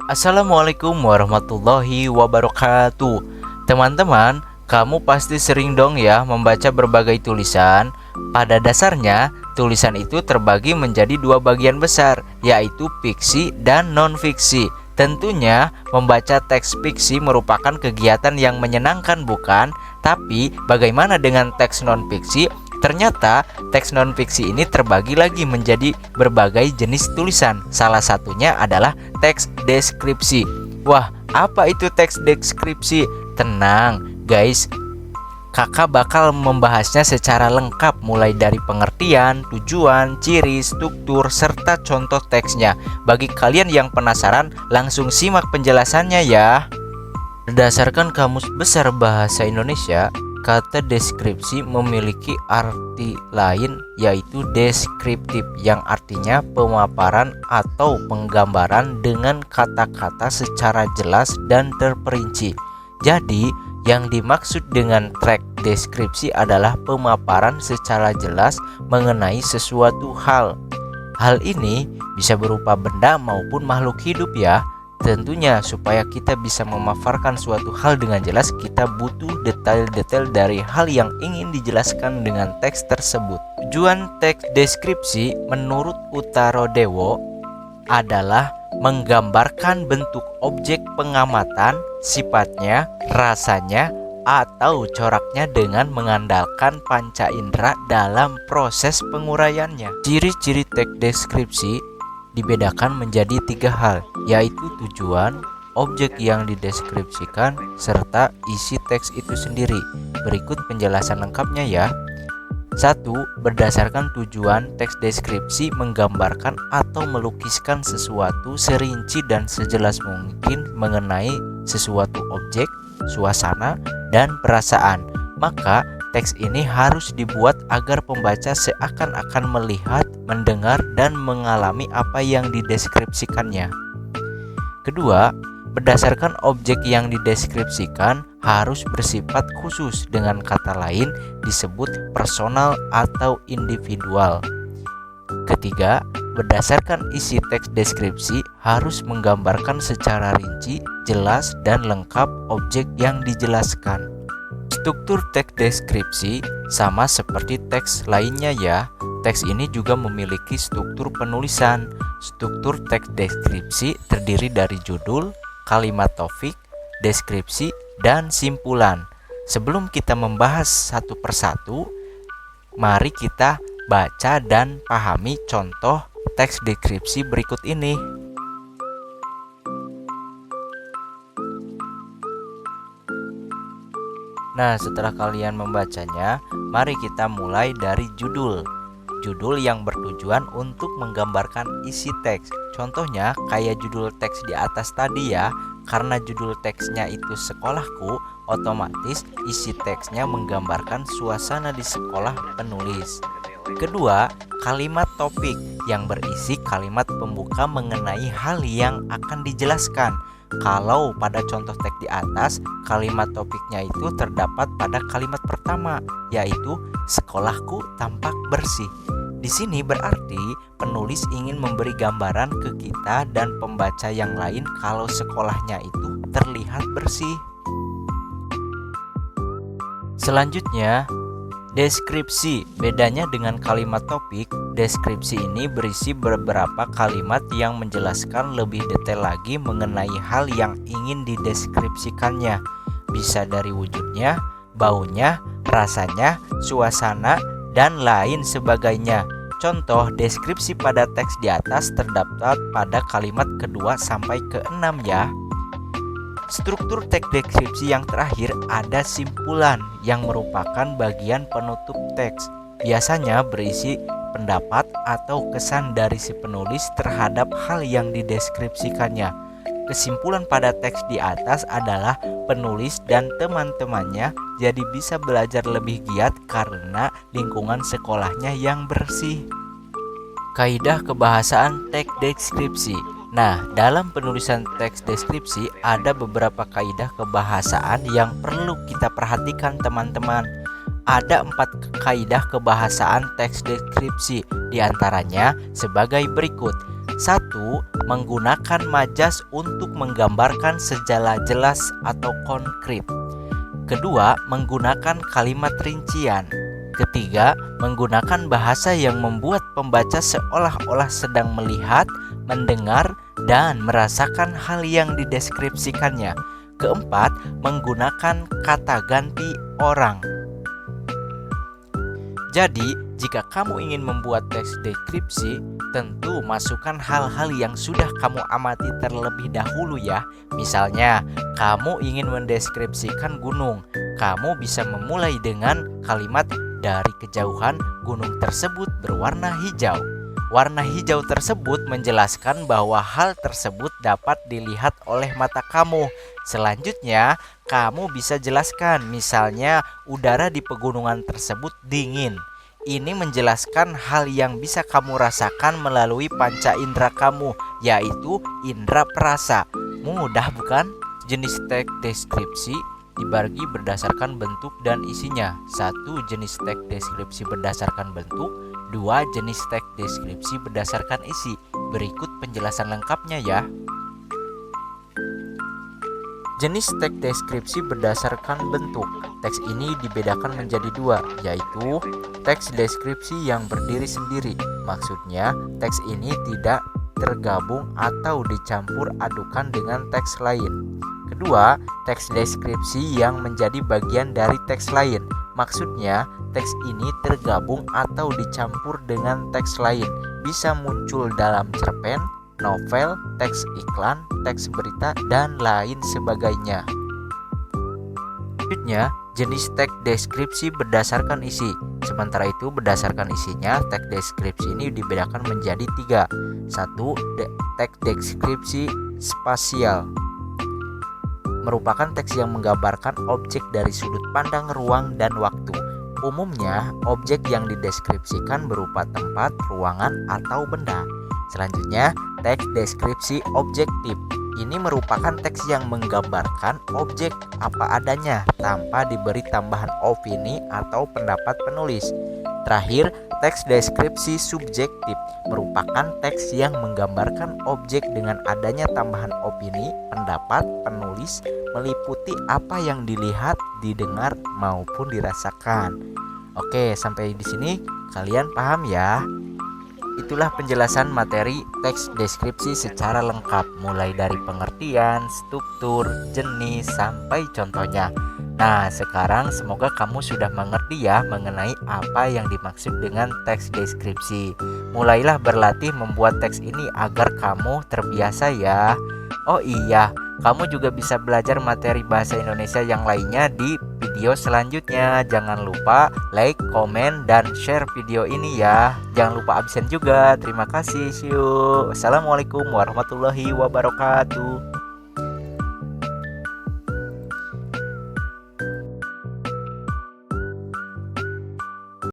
Assalamualaikum warahmatullahi wabarakatuh. Teman-teman, kamu pasti sering dong ya membaca berbagai tulisan. Pada dasarnya, tulisan itu terbagi menjadi dua bagian besar, yaitu fiksi dan non-fiksi. Tentunya, membaca teks fiksi merupakan kegiatan yang menyenangkan, bukan? Tapi, bagaimana dengan teks non-fiksi? Ternyata teks non-fiksi ini terbagi lagi menjadi berbagai jenis tulisan. Salah satunya adalah teks deskripsi. Wah, apa itu teks deskripsi? Tenang, guys. Kakak bakal membahasnya secara lengkap mulai dari pengertian, tujuan, ciri, struktur, serta contoh teksnya. Bagi kalian yang penasaran, langsung simak penjelasannya ya. Berdasarkan Kamus Besar Bahasa Indonesia, kata deskripsi memiliki arti lain, yaitu deskriptif, yang artinya pemaparan atau penggambaran dengan kata-kata secara jelas dan terperinci. Jadi, yang dimaksud dengan teks deskripsi adalah pemaparan secara jelas mengenai sesuatu hal. Hal ini bisa berupa benda maupun makhluk hidup ya. Tentunya supaya kita bisa memaparkan suatu hal dengan jelas, kita butuh detail-detail dari hal yang ingin dijelaskan dengan teks tersebut. Tujuan teks deskripsi menurut Utarodewo adalah menggambarkan bentuk objek pengamatan, sifatnya, rasanya, atau coraknya dengan mengandalkan panca indera dalam proses penguraiannya. Ciri-ciri teks deskripsi dibedakan menjadi tiga hal, yaitu tujuan, objek yang dideskripsikan, serta isi teks itu sendiri. Berikut penjelasan lengkapnya ya. 1. Berdasarkan tujuan, teks deskripsi menggambarkan atau melukiskan sesuatu serinci dan sejelas mungkin mengenai sesuatu objek, suasana, dan perasaan. Maka teks ini harus dibuat agar pembaca seakan-akan melihat, mendengar, dan mengalami apa yang dideskripsikannya. Kedua, berdasarkan objek yang dideskripsikan harus bersifat khusus, dengan kata lain disebut personal atau individual. Ketiga, berdasarkan isi teks deskripsi harus menggambarkan secara rinci, jelas, dan lengkap objek yang dijelaskan. Struktur teks deskripsi sama seperti teks lainnya ya. Teks ini juga memiliki struktur penulisan. Struktur teks deskripsi terdiri dari judul, kalimat topik, deskripsi, dan simpulan. Sebelum kita membahas satu persatu, mari kita baca dan pahami contoh teks deskripsi berikut ini. Nah, setelah kalian membacanya, mari kita mulai dari judul. Judul yang bertujuan untuk menggambarkan isi teks. Contohnya kayak judul teks di atas tadi ya. Karena judul teksnya itu sekolahku, otomatis isi teksnya menggambarkan suasana di sekolah penulis. Kedua, kalimat topik yang berisi kalimat pembuka mengenai hal yang akan dijelaskan. Kalau pada contoh teks di atas, kalimat topiknya itu terdapat pada kalimat pertama, yaitu sekolahku tampak bersih. Di sini berarti penulis ingin memberi gambaran ke kita dan pembaca yang lain kalau sekolahnya itu terlihat bersih. Selanjutnya, deskripsi. Bedanya dengan kalimat topik, deskripsi ini berisi beberapa kalimat yang menjelaskan lebih detail lagi mengenai hal yang ingin dideskripsikannya. Bisa dari wujudnya, baunya, rasanya, suasana, dan lain sebagainya. Contoh deskripsi pada teks di atas terdapat pada kalimat kedua sampai ke-6 ya. Struktur teks deskripsi yang terakhir ada simpulan yang merupakan bagian penutup teks. Biasanya berisi pendapat atau kesan dari si penulis terhadap hal yang dideskripsikannya. Kesimpulan pada teks di atas adalah penulis dan teman-temannya jadi bisa belajar lebih giat karena lingkungan sekolahnya yang bersih. Kaidah kebahasaan teks deskripsi. Nah, dalam penulisan teks deskripsi ada beberapa kaidah kebahasaan yang perlu kita perhatikan teman-teman. Ada 4 kaidah kebahasaan teks deskripsi, diantaranya sebagai berikut. Satu, menggunakan majas untuk menggambarkan secara jelas atau konkret. Kedua, menggunakan kalimat rincian. Ketiga, menggunakan bahasa yang membuat pembaca seolah-olah sedang melihat, mendengar, dan merasakan hal yang dideskripsikannya. Keempat, menggunakan kata ganti orang. Jadi, jika kamu ingin membuat teks deskripsi, tentu masukkan hal-hal yang sudah kamu amati terlebih dahulu ya. Misalnya, kamu ingin mendeskripsikan gunung. Kamu bisa memulai dengan kalimat dari kejauhan gunung tersebut berwarna hijau. Warna hijau tersebut menjelaskan bahwa hal tersebut dapat dilihat oleh mata kamu. Selanjutnya, kamu bisa jelaskan, misalnya udara di pegunungan tersebut dingin. Ini menjelaskan hal yang bisa kamu rasakan melalui panca indera kamu, yaitu indera perasa. Mudah bukan? Jenis teks deskripsi dibagi berdasarkan bentuk dan isinya. 1. Jenis teks deskripsi berdasarkan bentuk. 2. Jenis teks deskripsi berdasarkan isi. Berikut penjelasan lengkapnya ya. Jenis teks deskripsi berdasarkan bentuk. Teks ini dibedakan menjadi dua, yaitu teks deskripsi yang berdiri sendiri. Maksudnya, teks ini tidak tergabung atau dicampur adukan dengan teks lain. Kedua, teks deskripsi yang menjadi bagian dari teks lain. Maksudnya, teks ini tergabung atau dicampur dengan teks lain. Bisa muncul dalam cerpen, novel, teks iklan, teks berita, dan lain sebagainya. Selanjutnya, jenis teks deskripsi berdasarkan isi. Sementara itu, berdasarkan isinya, teks deskripsi ini dibedakan menjadi 3. 1. Teks deskripsi spasial merupakan teks yang menggambarkan objek dari sudut pandang ruang dan waktu. Umumnya, objek yang dideskripsikan berupa tempat, ruangan, atau benda. Selanjutnya, teks deskripsi objektif. Ini merupakan teks yang menggambarkan objek apa adanya tanpa diberi tambahan opini atau pendapat penulis. Terakhir, teks deskripsi subjektif merupakan teks yang menggambarkan objek dengan adanya tambahan opini, pendapat penulis meliputi apa yang dilihat, didengar maupun dirasakan. Oke, sampai di sini kalian paham ya? Itulah penjelasan materi teks deskripsi secara lengkap, mulai dari pengertian, struktur, jenis, sampai contohnya. Nah, sekarang semoga kamu sudah mengerti ya mengenai apa yang dimaksud dengan teks deskripsi. Mulailah berlatih membuat teks ini agar kamu terbiasa ya. Oh iya, kamu juga bisa belajar materi bahasa Indonesia yang lainnya di video selanjutnya. Jangan lupa like, komen, dan share video ini ya. Jangan lupa absen juga. Terima kasih. See you. Assalamualaikum warahmatullahi wabarakatuh.